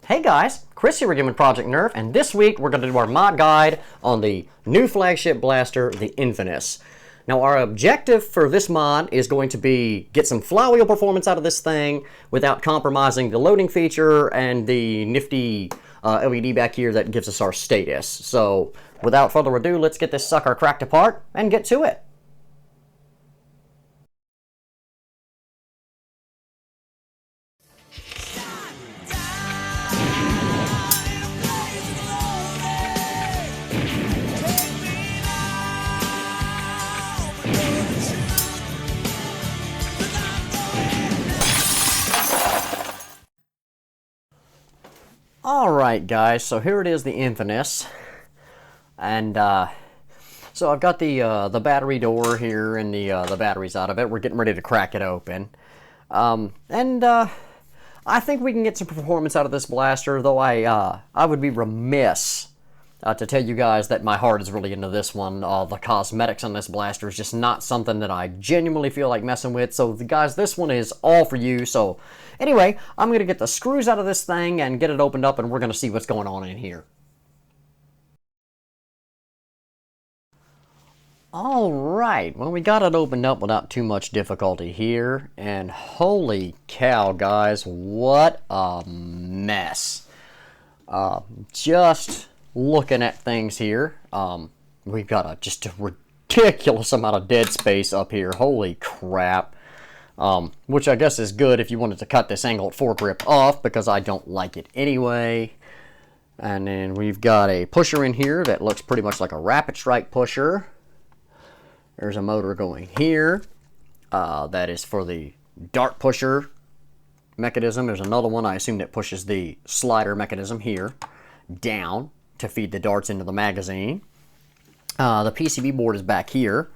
Hey guys, Chris here again with Project Nerf, and this week we're going to do our mod guide on the new flagship blaster, the Infinus. Now our objective for this mod is going to be get some flywheel performance out of this thing without compromising the loading feature and the nifty LED back here that gives us our status. So without further ado, let's get this sucker cracked apart and get to it. Alright guys, so here it is, the Infinus, and so I've got the battery door here and the batteries out of it. We're getting ready to crack it open, and I think we can get some performance out of this blaster, though I would be remiss to tell you guys that my heart is really into this one. The cosmetics on this blaster is just not something that I genuinely feel like messing with. So, guys, this one is all for you. So, anyway, I'm going to get the screws out of this thing and get it opened up, and we're going to see what's going on in here. Alright, well, we got it opened up without too much difficulty here. And holy cow, guys, what a mess. Just looking at things here, we've got just a ridiculous amount of dead space up here. Holy crap. Which I guess is good if you wanted to cut this angled foregrip off, because I don't like it anyway. And then we've got a pusher in here that looks pretty much like a rapid strike pusher. There's a motor going here. That is for the dart pusher mechanism. There's another one, I assume, that pushes the slider mechanism here down to feed the darts into the magazine. The PCB board is back here,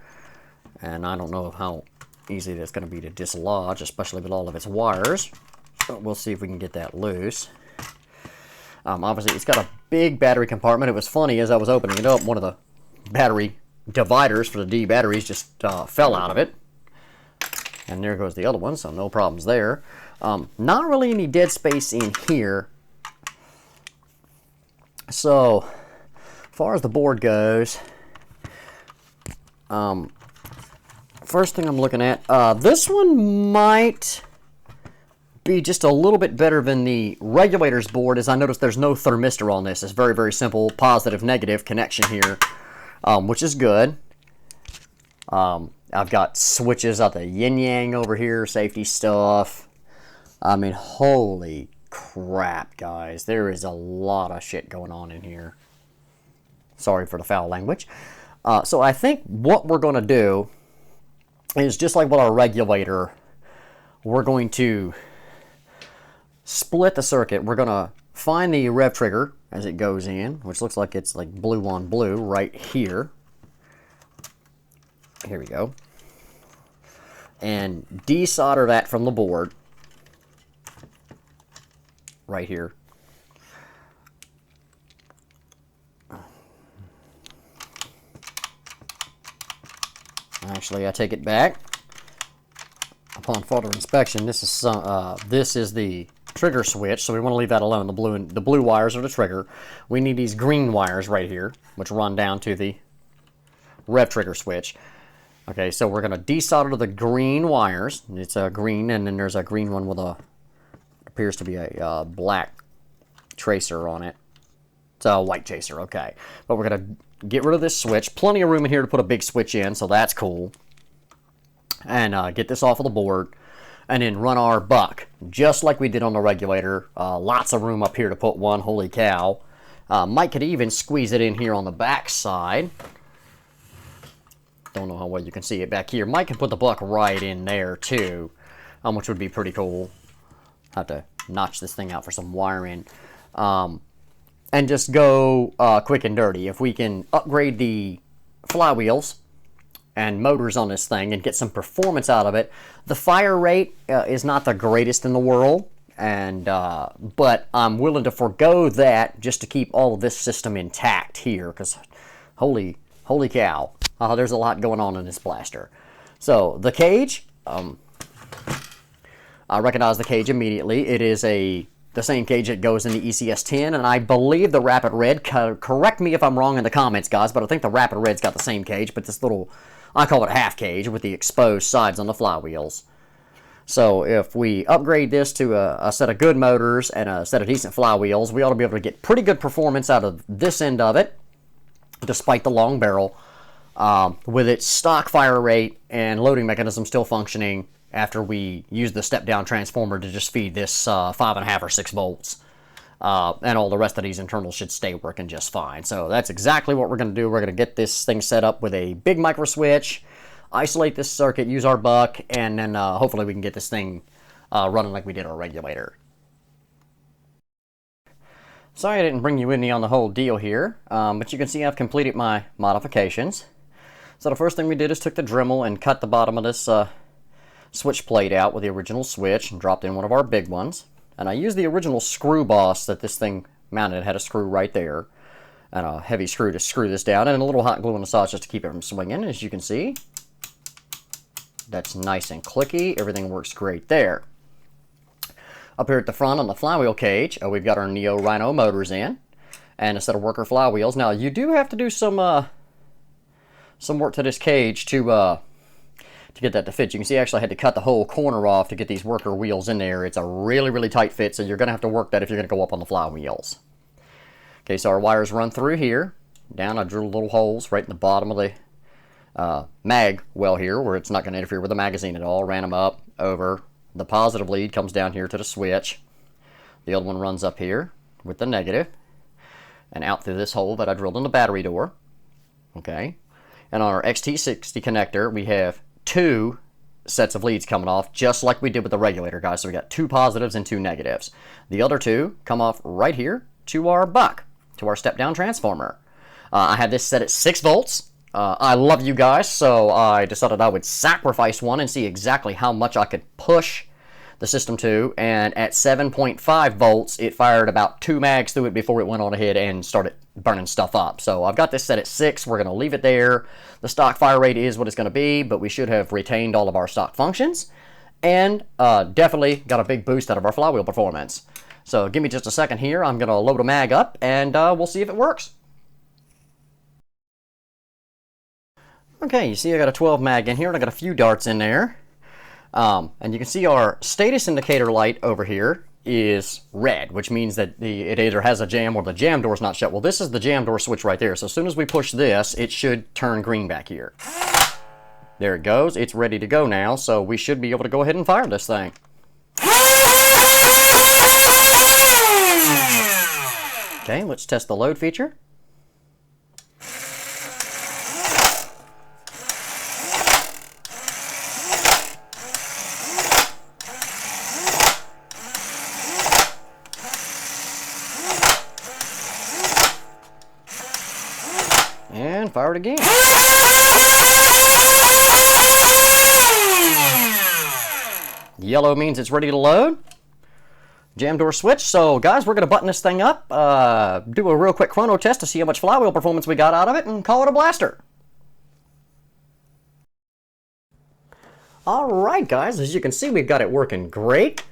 and I don't know how easy that's going to be to dislodge, especially with all of its wires. So we'll see if we can get that loose. Obviously, it's got a big battery compartment. It was funny, as I was opening it up, one of the battery dividers for the D batteries just fell out of it. And there goes the other one, so no problems there. Not really any dead space in here. So, as far as the board goes, first thing I'm looking at, this one might be just a little bit better than the regulator's board, as I noticed there's no thermistor on this. It's very, very simple positive-negative connection here, which is good. I've got switches out the yin-yang over here, safety stuff. I mean, holy crap, guys. There is a lot of shit going on in here. Sorry for the foul language. So I think what we're going to do is, just like with our regulator, we're going to split the circuit. We're going to find the rev trigger as it goes in, which looks like it's like blue on blue right here. Here we go. And desolder that from the board right here. Actually, I take it back. Upon further inspection, this is the trigger switch, so we want to leave that alone. The blue wires are the trigger. We need these green wires right here, which run down to the rev trigger switch. Okay, so we're going to desolder the green wires. It's a green, and then there's a green one with a appears to be a black tracer on it. It's a white tracer, okay. But we're going to get rid of this switch. Plenty of room in here to put a big switch in, so that's cool. And get this off of the board. And then run our buck, just like we did on the regulator. Lots of room up here to put one, holy cow. Mike could even squeeze it in here on the back side. Don't know how well you can see it back here. Mike can put the buck right in there too, which would be pretty cool. Have to notch this thing out for some wiring. And just go quick and dirty. If we can upgrade the flywheels and motors on this thing and get some performance out of it, the fire rate is not the greatest in the world, and but I'm willing to forego that just to keep all of this system intact here, because holy cow, there's a lot going on in this blaster. So the cage, I recognize the cage immediately. It is a the same cage that goes in the ECS-10, and I believe the Rapid Red, correct me if I'm wrong in the comments, guys, but I think the Rapid Red's got the same cage, but this little, I call it a half cage with the exposed sides on the flywheels. So if we upgrade this to a set of good motors and a set of decent flywheels, we ought to be able to get pretty good performance out of this end of it, despite the long barrel, with its stock fire rate and loading mechanism still functioning after we use the step-down transformer to just feed this 5.5 or 6 volts. And all the rest of these internals should stay working just fine. So that's exactly what we're going to do. We're going to get this thing set up with a big micro switch, isolate this circuit, use our buck, and then hopefully we can get this thing running like we did our regulator. Sorry I didn't bring you in on the whole deal here, but you can see I've completed my modifications. So the first thing we did is took the Dremel and cut the bottom of this switch plate out with the original switch and dropped in one of our big ones. And I used the original screw boss that this thing mounted. It had a screw right there and a heavy screw to screw this down, and a little hot glue on the sides just to keep it from swinging. As you can see, that's nice and clicky. Everything works great there. Up here at the front on the flywheel cage, we've got our Neo Rhino motors in and a set of worker flywheels. Now you do have to do some work to this cage to get that to fit. You can see I actually had to cut the whole corner off to get these worker wheels in there. It's a really, really tight fit, so you're going to have to work that if you're going to go up on the flywheels. Okay, so our wires run through here. Down, I drilled little holes right in the bottom of the mag well here, where it's not going to interfere with the magazine at all. Ran them up, over. The positive lead comes down here to the switch. The other one runs up here with the negative and out through this hole that I drilled in the battery door. Okay, and on our XT60 connector, we have 2 sets of leads coming off, just like we did with the regulator, guys. So we got 2 positives and 2 negatives. The other 2 come off right here to our buck, to our step-down transformer. I had this set at 6 volts. I love you guys, so I decided I would sacrifice one and see exactly how much I could push the system to, and at 7.5 volts, it fired about 2 mags through it before it went on ahead and started burning stuff up. So I've got this set at 6. We're going to leave it there. The stock fire rate is what it's going to be, but we should have retained all of our stock functions, and definitely got a big boost out of our flywheel performance. So give me just a second here. I'm going to load a mag up, and we'll see if it works. Okay, you see I got a 12 mag in here, and I got a few darts in there. And you can see our status indicator light over here is red, which means that it either has a jam or the jam door's not shut. Well, this is the jam door switch right there. So as soon as we push this, it should turn green back here. There it goes. It's ready to go now, so we should be able to go ahead and fire this thing. Okay, let's test the load feature. And fire it again. Yellow means it's ready to load. Jam door switch. So guys, we're going to button this thing up, do a real quick chrono test to see how much flywheel performance we got out of it, and call it a blaster. Alright guys, as you can see, we've got it working great.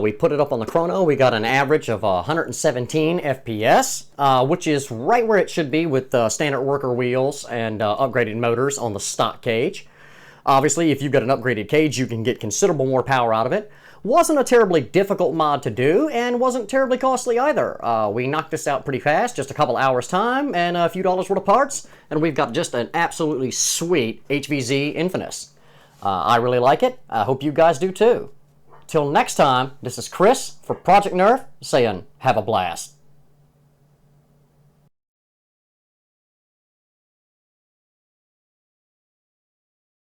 We put it up on the chrono. We got an average of 117 FPS, which is right where it should be with standard worker wheels and upgraded motors on the stock cage. Obviously, if you've got an upgraded cage, you can get considerable more power out of it. Wasn't a terribly difficult mod to do, and wasn't terribly costly either. We knocked this out pretty fast, just a couple hours time, and a few dollars worth of parts, and we've got just an absolutely sweet HVZ Infinus. I really like it. I hope you guys do too. Till next time, this is Chris for Project Nerf saying have a blast.